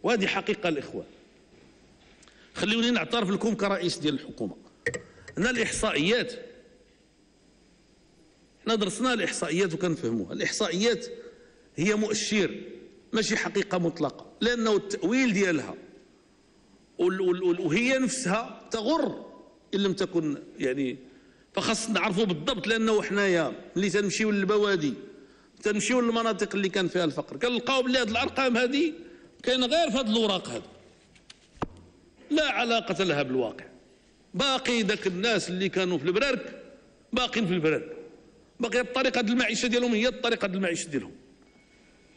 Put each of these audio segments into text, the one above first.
وهذه حقيقة الإخوان. خليوني نعترف لكم كرئيس ديال الحكومة أن الإحصائيات، حنا درسنا الإحصائيات وكنفهموها. الإحصائيات هي مؤشر ماشي حقيقة مطلقة، لأنه التأويل ديالها وهي نفسها تغر إن لم تكن يعني، فخاص نعرفوا بالضبط. لأنه حنايا ملي تنمشيو للبوادي، تنمشيو للمناطق اللي كان فيها الفقر، كنلقاو بلي هذه الأرقام هذه كاين غير في هذه الأوراق هذه، لا علاقة لها بالواقع. باقي ذاك الناس اللي كانوا في البرارك باقين في البرارك، باقي الطريقة ديال المعيشة ديالهم هي الطريقة ديال المعيشة ديالهم،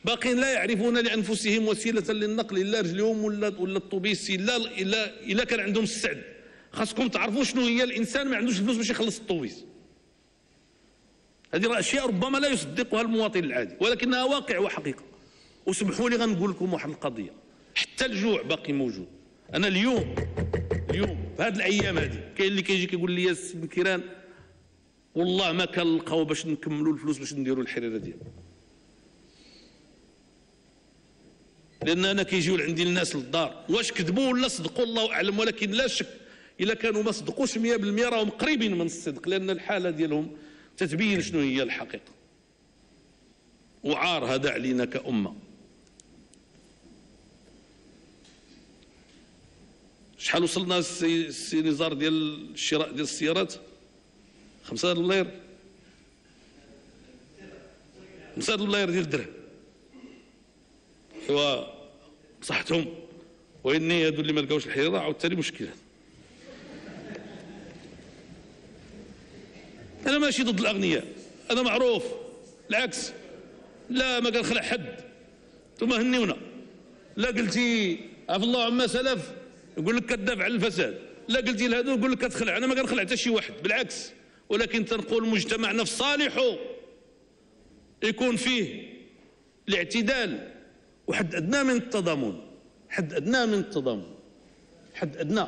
باقيين لا يعرفون لأنفسهم وسيلة للنقل إلا رجلهم ولا الطوبيس إلا كان عندهم السعد. خاصكم تعرفوا شنو هي الإنسان ما عندوش الفلوس باش يخلص الطوبيس. هذه راه أشياء ربما لا يصدقها المواطن العادي، ولكنها واقع وحقيقة. وسمحوا لي غنقول لكم واحد القضية، حتى الجوع باقي موجود. أنا اليوم في هذه الأيام هذه كاين اللي كيجي كيقول لي السي بن كيران والله ما كنلقاو باش نكملوا الفلوس باش نديروا الحريرة ديالنا. لأن أنا كيجيو عندي الناس للدار، واش كذبوا ولا صدقوا الله أعلم، ولكن لا شك إلا كانوا ما صدقوش 100% راهم قريبين من الصدق، لأن الحالة ديالهم تتبين شنو هي الحقيقة. وعار هذا علينا كأمة. شحال وصلنا السي نزار ديال الشراء ديال السيارات؟ 5 دولار، 5 دولار ديال الدرهم. ايوا بصحتهم، واني هادو اللي ما لقاوش الحريره عاوتاني مشكل. انا ماشي ضد الاغنياء، انا معروف، بالعكس، لا ما كنخلع حد، انتم هنيونا. لا قلتي عفى الله عما سلف يقول لك كتدافع على الفساد، لا قلتي لهذو يقول لك كتخلع. انا ما كنخلع حتى شي واحد، بالعكس، ولكن تنقول مجتمعنا في صالحه يكون فيه الاعتدال وحد ادنى من التضامن، حد ادنى من التضامن، حد ادنى.